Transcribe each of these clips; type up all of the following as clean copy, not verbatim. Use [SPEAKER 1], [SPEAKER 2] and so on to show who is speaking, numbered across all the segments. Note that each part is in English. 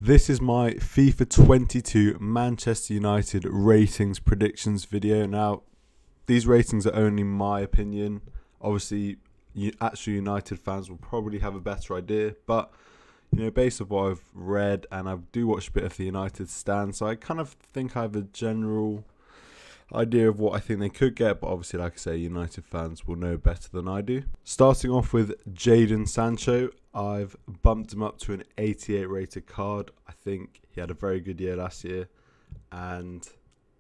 [SPEAKER 1] This is my FIFA 22 Manchester United ratings predictions video. Now, these ratings are only my opinion. Obviously, actual United fans will probably have a better idea, but based on what I've read, and I do watch a bit of the United stand, so I kind of think I have a general idea of what I think they could get, but obviously, like I say, United fans will know better than I do. Starting off with Jaden Sancho, I've bumped him up to an 88 rated card. I think he had a very good year last year, and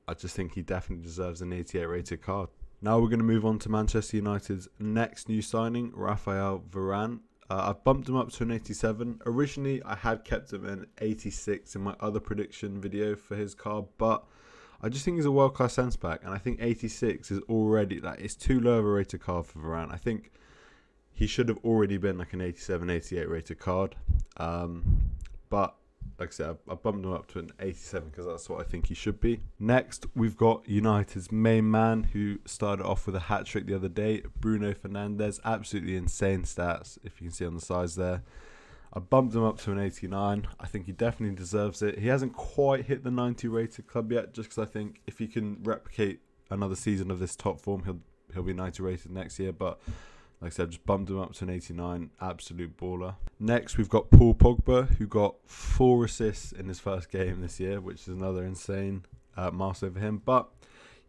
[SPEAKER 1] I just think he definitely deserves an 88 rated card. Now we're going to move on to Manchester United's next new signing, Rafael Varan. I've bumped him up to an 87. Originally, I had kept him an 86 in my other prediction video for his card, but I just think he's a world-class centre-back, and I think 86 is already, it's too low of a rated card for Varane. I think he should have already been like an 87, 88 rated card. But, like I said, I bumped him up to an 87 because that's what I think he should be. Next, we've got United's main man who started off with a hat-trick the other day, Bruno Fernandez. Absolutely insane stats, if you can see on the sides there. I bumped him up to an 89. I think he definitely deserves it. He hasn't quite hit the 90 rated club yet, just because I think if he can replicate another season of this top form, he'll be 90 rated next year. But like I said, just bumped him up to an 89. Absolute baller. Next, we've got Paul Pogba, who got 4 assists in his first game this year, which is another insane milestone for him. But,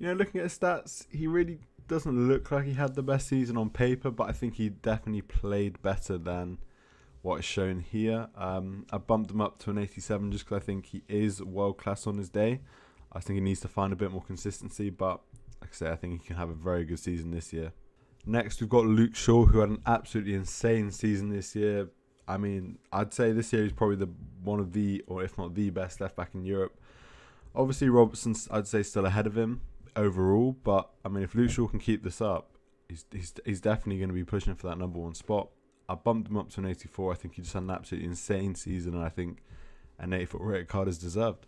[SPEAKER 1] looking at his stats, he really doesn't look like he had the best season on paper, but I think he definitely played better than what is shown here. I bumped him up to an 87 just because I think he is world class on his day. I think he needs to find a bit more consistency, but like I say, I think he can have a very good season this year. Next, we've got Luke Shaw, who had an absolutely insane season this year. I mean, I'd say this year he's probably one of the, or if not the best left back in Europe. Obviously, Robertson's, I'd say, still ahead of him overall, but I mean, if Luke Shaw can keep this up, he's definitely going to be pushing for that number 1 spot. I bumped him up to an 84. I think he just had an absolutely insane season, and I think an 84 rated card is deserved.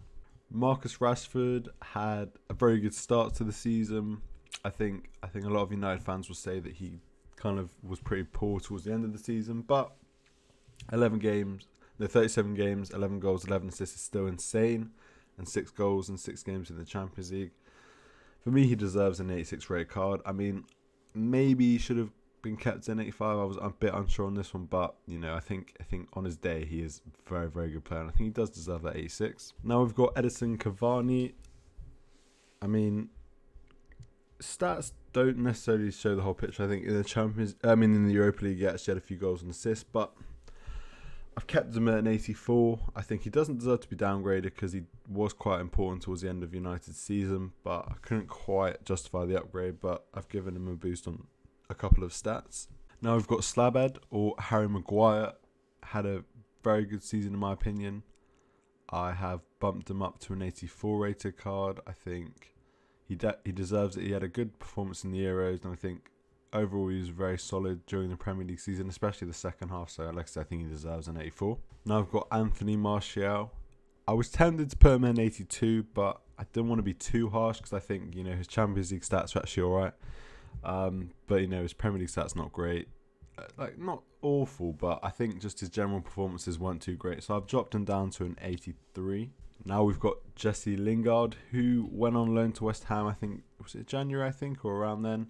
[SPEAKER 1] Marcus Rashford had a very good start to the season. I think a lot of United fans will say that he kind of was pretty poor towards the end of the season, but 37 games, 11 goals, 11 assists is still insane, and 6 goals in 6 games in the Champions League. For me, he deserves an 86 rated card. I mean, maybe he should have been kept in 85. I was a bit unsure on this one, but I think on his day he is a very, very good player, and I think he does deserve that 86. Now we've got Edinson Cavani. I mean, stats don't necessarily show the whole picture. I think in the Europa League, he actually had a few goals and assists, but I've kept him at an 84. I think he doesn't deserve to be downgraded because he was quite important towards the end of United's season, but I couldn't quite justify the upgrade, but I've given him a boost on a couple of stats. Now we've got Slabhead, or Harry Maguire. Had a very good season in my opinion. I have bumped him up to an 84 rated card. I think he deserves it. He had a good performance in the Euros, and I think overall he was very solid during the Premier League season, especially the second half. So like I said, I think he deserves an 84. Now I've got Anthony Martial. I was tempted to put him in 82, but I didn't want to be too harsh because I think his Champions League stats are actually alright. But his Premier League stats not great, not awful, but I think just his general performances weren't too great, so I've dropped him down to an 83. Now we've got Jesse Lingard, who went on loan to West Ham, I think, was it January, or around then,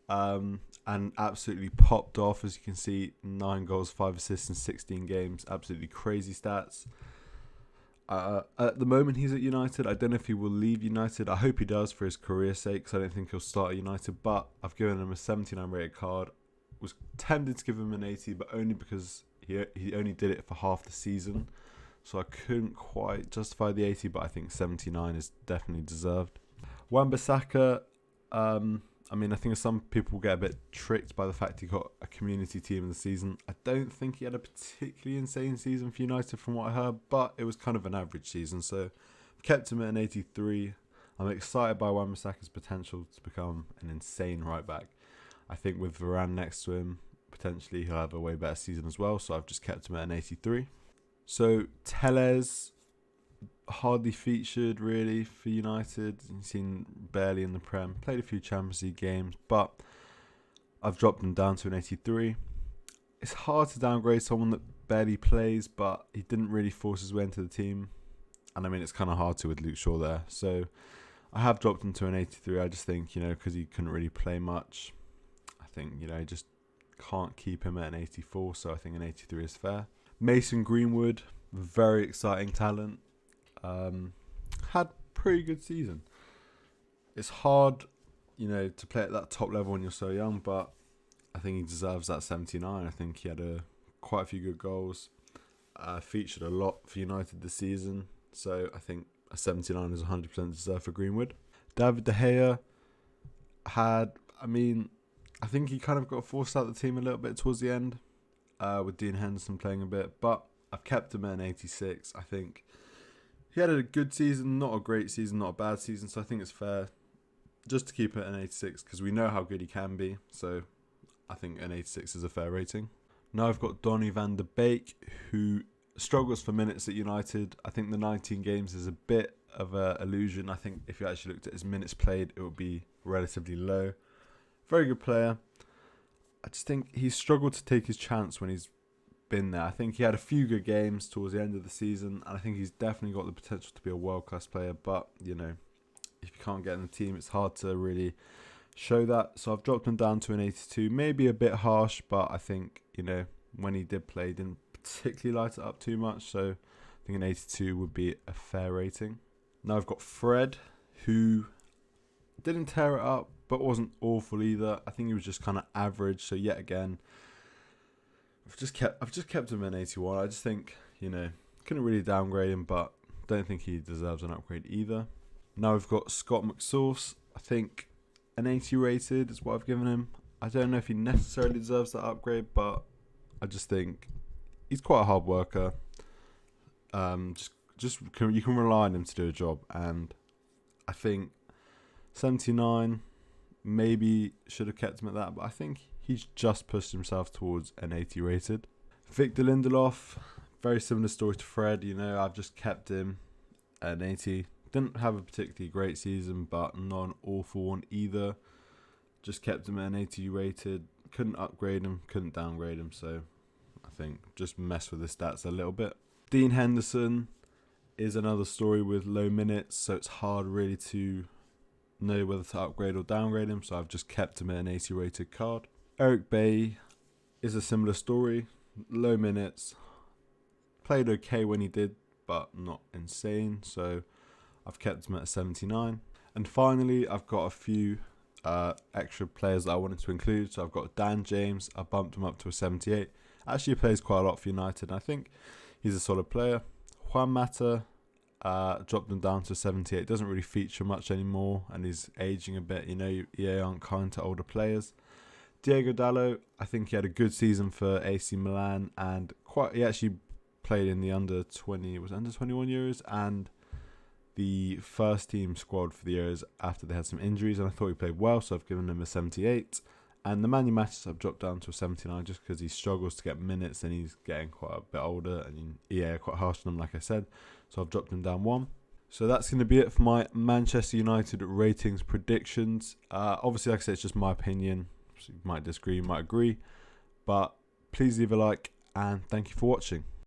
[SPEAKER 1] and absolutely popped off. As you can see, 9 goals, 5 assists in 16 games, absolutely crazy stats. At the moment he's at United. I don't know if he will leave United. I hope he does for his career's sake, because I don't think he'll start at United, but I've given him a 79 rated card. Was tempted to give him an 80, but only because he only did it for half the season, so I couldn't quite justify the 80, but I think 79 is definitely deserved. Wan-Bissaka, I think some people get a bit tricked by the fact he got a community team in the season. I don't think he had a particularly insane season for United from what I heard, but it was kind of an average season, so I've kept him at an 83. I'm excited by Wan-Bissaka's potential to become an insane right back. I think with Varane next to him, potentially he'll have a way better season as well, so I've just kept him at an 83. So Telles, hardly featured really for United. He's seen barely in the Prem, played a few Champions League games, but I've dropped him down to an 83. It's hard to downgrade someone that barely plays, but he didn't really force his way into the team. And I mean, it's kind of hard to with Luke Shaw there. So I have dropped him to an 83. I just think, because he couldn't really play much, I think, I just can't keep him at an 84. So I think an 83 is fair. Mason Greenwood, very exciting talent. Had pretty good season. It's hard, to play at that top level when you're so young, but I think he deserves that 79. I think he had quite a few good goals. Featured a lot for United this season. So I think a 79 is 100% deserved for Greenwood. David De Gea I think he kind of got forced out of the team a little bit towards the end, with Dean Henderson playing a bit, but I've kept him at an 86. I think he had a good season, not a great season, not a bad season, so I think it's fair just to keep it at an 86 because we know how good he can be, so I think an 86 is a fair rating. Now I've got Donnie Van Der Beek, who struggles for minutes at United. I think the 19 games is a bit of an illusion. I think if you actually looked at his minutes played, it would be relatively low. Very good player. I just think he's struggled to take his chance when he's been there. I think he had a few good games towards the end of the season, and I think he's definitely got the potential to be a world-class player, but, if you can't get in the team, it's hard to really show that. So I've dropped him down to an 82. Maybe a bit harsh, but I think, when he did play, he didn't particularly light it up too much. So I think an 82 would be a fair rating. Now I've got Fred, who didn't tear it up, but wasn't awful either. I think he was just kind of average. So yet again, I've just kept him an 81. I just think, couldn't really downgrade him, but don't think he deserves an upgrade either. Now we've got Scott Mcsource. I think an 80 rated is what I've given him. I don't know if he necessarily deserves that upgrade, but I just think he's quite a hard worker. You can rely on him to do a job, and I think 79 maybe should have kept him at that, but I think he's just pushed himself towards an 80 rated. Victor Lindelof, very similar story to Fred. I've just kept him at an 80. Didn't have a particularly great season, but not an awful one either. Just kept him at an 80 rated. Couldn't upgrade him, couldn't downgrade him, so I think just mess with the stats a little bit. Dean Henderson is another story with low minutes, so it's hard really to know whether to upgrade or downgrade him, so I've just kept him at an 80 rated card. Eric Bailly is a similar story. Low minutes. Played okay when he did, but not insane, so I've kept him at a 79. And finally, I've got a few extra players that I wanted to include. So I've got Dan James. I bumped him up to a 78. Actually, he plays quite a lot for United, and I think he's a solid player. Juan Mata, dropped him down to 78. Doesn't really feature much anymore, and he's aging a bit. EA aren't kind to older players. Diego Dallo, I think he had a good season for AC Milan, and he actually played in the under 21 Euros and the first team squad for the Euros after they had some injuries, and I thought he played well, so I've given him a 78. And the Man U matches I've dropped down to a 79 just because he struggles to get minutes and he's getting quite a bit older, and EA are quite harsh on him, like I said, so I've dropped him down 1. So that's going to be it for my Manchester United ratings predictions. Obviously, like I said, it's just my opinion. So you might disagree, you might agree, but please leave a like, and thank you for watching.